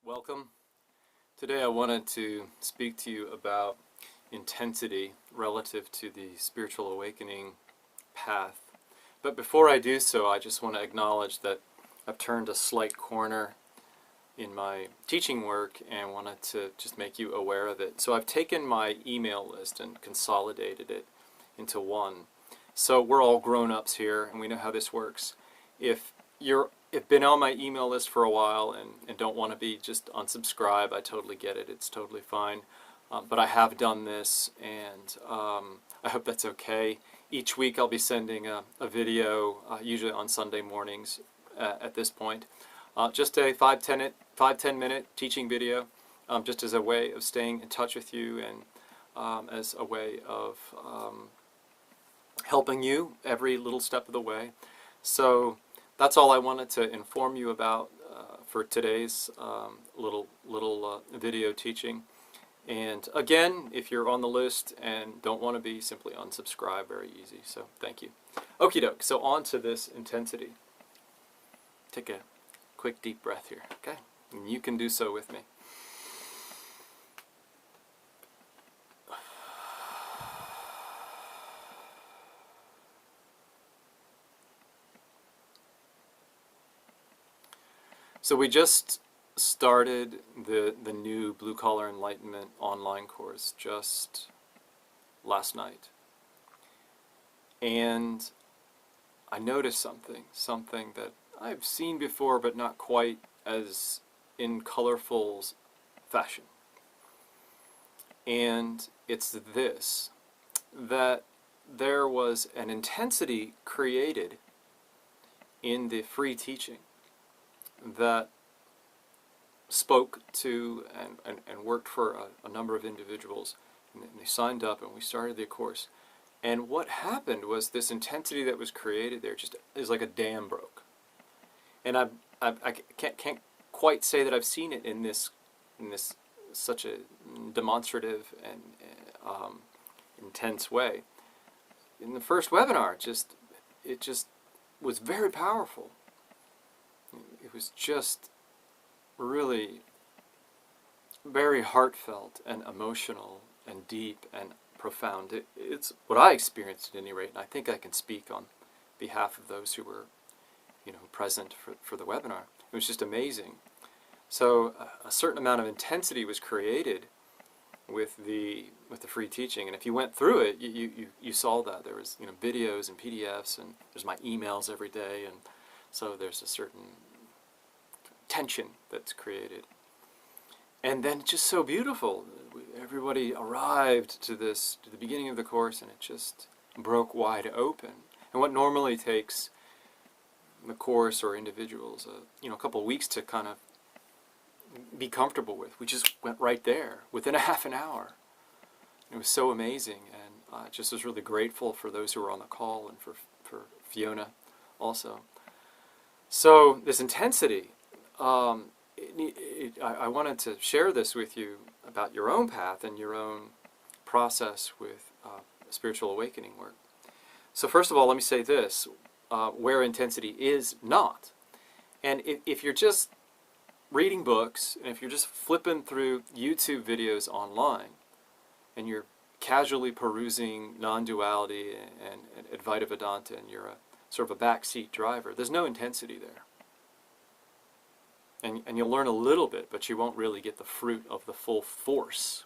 Welcome. Today I wanted to speak to you about intensity relative to the spiritual awakening path. But before I do so, I just want to acknowledge that I've turned a slight corner in my teaching work and wanted to just make you aware of it. So I've taken my email list and consolidated it into one. So we're all grown-ups here and we know how this works. If you've been on my email list for a while and don't want to be just unsubscribe, I totally get it. It's totally fine. But I have done this, and I hope that's okay. Each week I'll be sending a video, usually on Sunday mornings at this point. Just a 5-10 minute teaching video, just as a way of staying in touch with you and as a way of helping you every little step of the way. So that's all I wanted to inform you about for today's little video teaching. And again, if you're on the list and don't want to be, simply unsubscribe. Very easy. So thank you. Okie doke. So on to this intensity. Take a quick deep breath here. Okay, and you can do so with me. So we just started the new Blue Collar Enlightenment online course just last night. And I noticed something that I've seen before, but not quite as in colorful fashion. And it's this, that there was an intensity created in the free teaching that spoke to and worked for a number of individuals, and they signed up and we started the course. And what happened was this intensity that was created there just is like a dam broke. And I can't quite say that I've seen it in this such a demonstrative and intense way. In the first webinar, it just was very powerful. It was just really very heartfelt and emotional and deep and profound. It's what I experienced at any rate, and I think I can speak on behalf of those who were, present for the webinar. It was just amazing. So a certain amount of intensity was created with the free teaching, and if you went through it, you saw that there was videos and PDFs, and there's my emails every day, and so there's a certain tension that's created. And then it's just so beautiful. Everybody arrived to the beginning of the course, and it just broke wide open. And what normally takes the course or individuals a couple of weeks to kind of be comfortable with, we just went right there within a half an hour. It was so amazing, and I just was really grateful for those who were on the call and for Fiona also. So this intensity, I wanted to share this with you about your own path and your own process with spiritual awakening work. So first of all, let me say this, where intensity is not. And if you're just reading books, and if you're just flipping through YouTube videos online, and you're casually perusing non-duality and Advaita Vedanta, and you're a sort of a backseat driver, there's no intensity there. And you'll learn a little bit, but you won't really get the fruit of the full force,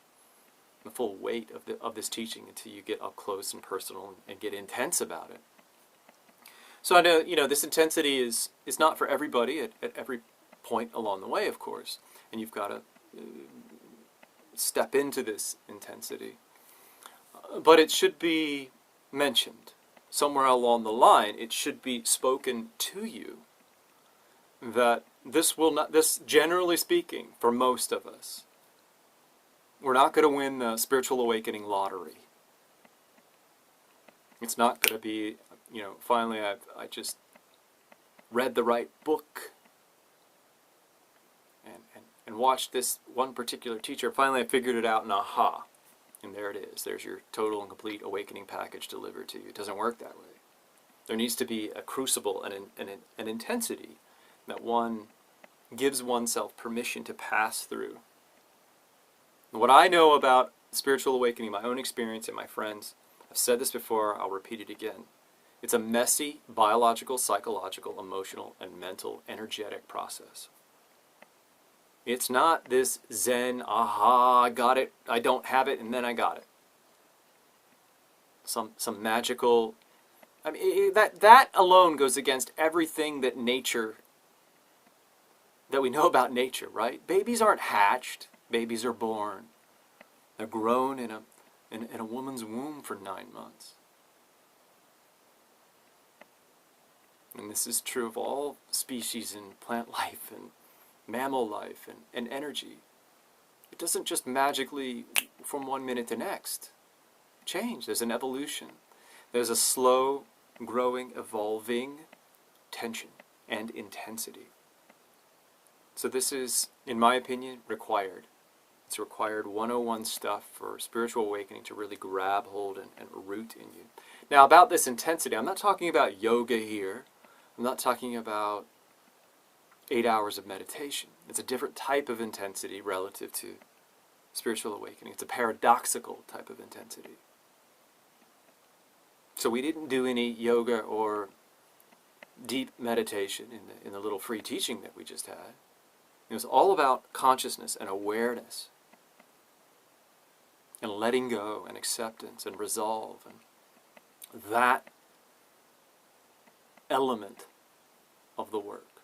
the full weight of this teaching until you get up close and personal and get intense about it. So I know, this intensity is not for everybody at every point along the way, of course, and you've got to step into this intensity. But it should be mentioned. Somewhere along the line, it should be spoken to you that this generally speaking, for most of us, we're not going to win the spiritual awakening lottery. It's not going to be, finally I just read the right book and watched this one particular teacher. Finally I figured it out, and aha, and there it is. There's your total and complete awakening package delivered to you. It doesn't work that way. There needs to be a crucible and an intensity that one gives oneself permission to pass through. What I know about spiritual awakening, my own experience and my friends, I've said this before, I'll repeat it again. It's a messy, biological, psychological, emotional, and mental, energetic process. It's not this Zen, aha, I got it, I don't have it, and then I got it. Some magical, I mean, that alone goes against everything that nature, that we know about nature, right? Babies aren't hatched, babies are born. They're grown in a woman's womb for 9 months. And this is true of all species in plant life and mammal life and energy. It doesn't just magically, from one minute to next, change. There's an evolution. There's a slow, growing, evolving tension and intensity. So this is, in my opinion, required. It's required 101 stuff for spiritual awakening to really grab hold and root in you. Now, about this intensity, I'm not talking about yoga here. I'm not talking about 8 hours of meditation. It's a different type of intensity relative to spiritual awakening. It's a paradoxical type of intensity. So we didn't do any yoga or deep meditation in the little free teaching that we just had. It was all about consciousness and awareness and letting go and acceptance and resolve, and that element of the work,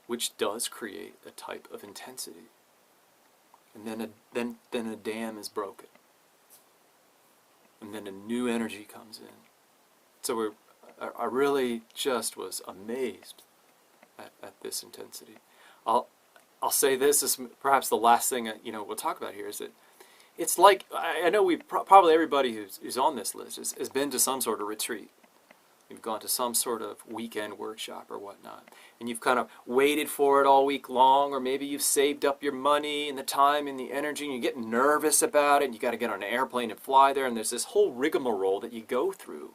which does create a type of intensity. And then a dam is broken. And then a new energy comes in. So I really just was amazed at this intensity. I'll say this is perhaps the last thing we'll talk about here, is that it's like, I know probably everybody who's on this list has been to some sort of retreat. You've gone to some sort of weekend workshop or whatnot, and you've kind of waited for it all week long, or maybe you've saved up your money and the time and the energy, and you get nervous about it, and you got to get on an airplane and fly there, and there's this whole rigmarole that you go through,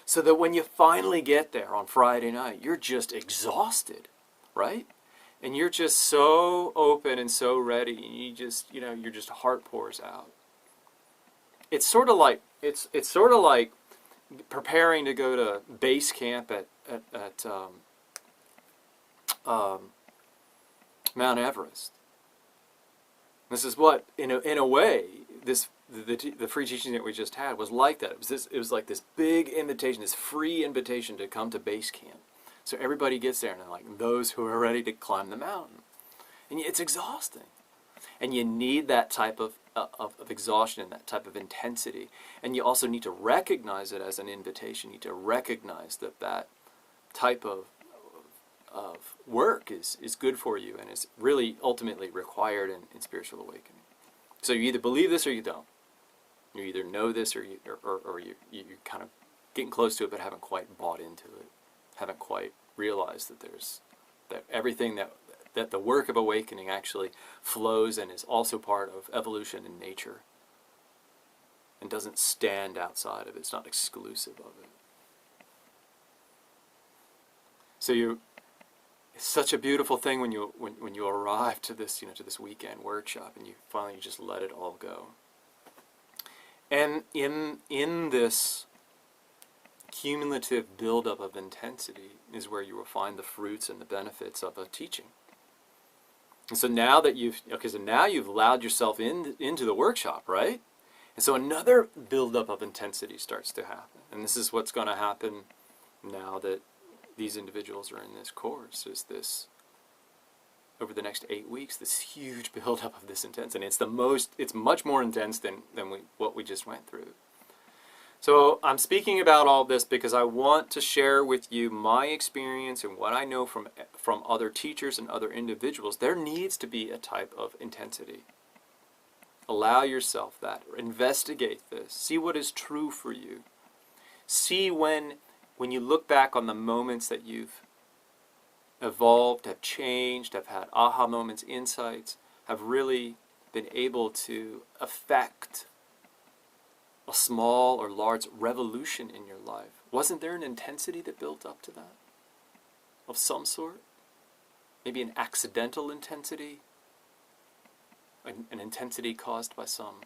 so that when you finally get there on Friday night, you're just exhausted, right? And you're just so open and so ready, and you just, your just heart pours out. It's sort of like preparing to go to base camp at Mount Everest. This is what, in a way, the free teaching that we just had was like that. It was like this big invitation, this free invitation to come to base camp. So everybody gets there, and they're like those who are ready to climb the mountain, and it's exhausting, and you need that type of exhaustion and that type of intensity. And you also need to recognize it as an invitation. You need to recognize that type of work is good for you and is really ultimately required in spiritual awakening. So you either believe this or you don't. You either know this or you're kind of getting close to it but haven't quite bought into it, haven't quite realized that everything that the work of awakening actually flows and is also part of evolution in nature and doesn't stand outside of it. It's not exclusive of it. So it's such a beautiful thing when you arrive to this to this weekend workshop, and you finally just let it all go. And in this cumulative buildup of intensity is where you will find the fruits and the benefits of a teaching. And so now that you've allowed yourself into the workshop, right? And so another buildup of intensity starts to happen. And this is what's going to happen now that these individuals are in this course, is this, over the next 8 weeks, this huge buildup of this intensity. It's much more intense than what we just went through. So I'm speaking about all this because I want to share with you my experience and what I know from other teachers and other individuals. There needs to be a type of intensity. Allow yourself that. Investigate this. See what is true for you. See when you look back on the moments that you've evolved, have changed, have had aha moments, insights, have really been able to affect a small or large revolution in your life. Wasn't there an intensity that built up to that? Of some sort? maybe an accidental intensity, an intensity caused by some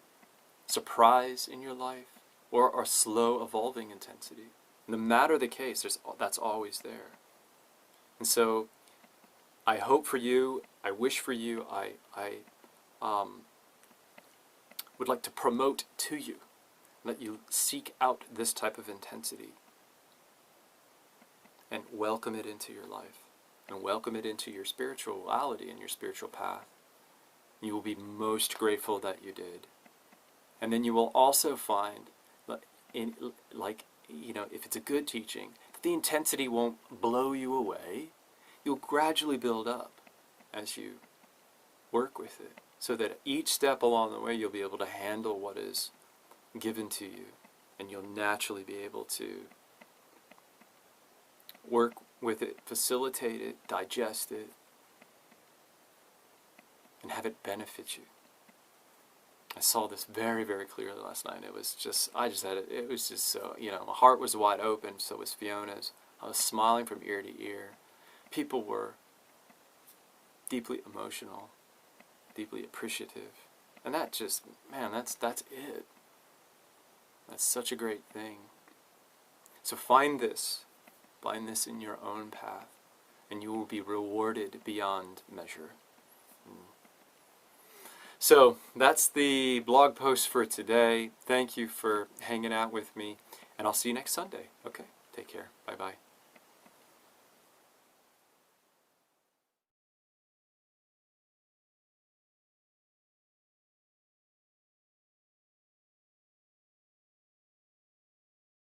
surprise in your life, or a slow evolving intensity. No matter the case, that's always there. And so I hope for you, I wish for you, I would like to promote to you that you seek out this type of intensity and welcome it into your life and welcome it into your spirituality and your spiritual path. You will be most grateful that you did. And then you will also find, if it's a good teaching, the intensity won't blow you away. You'll gradually build up as you work with it, so that each step along the way you'll be able to handle what is given to you, and you'll naturally be able to work with it, facilitate it, digest it, and have it benefit you. I saw this very, very clearly last night. It was just, it was just so, my heart was wide open, so was Fiona's. I was smiling from ear to ear. People were deeply emotional, deeply appreciative. And that just, man, that's it. That's such a great thing. So find this in your own path, and you will be rewarded beyond measure. So that's the blog post for today. Thank you for hanging out with me, and I'll see you next Sunday. Okay, take care. Bye-bye.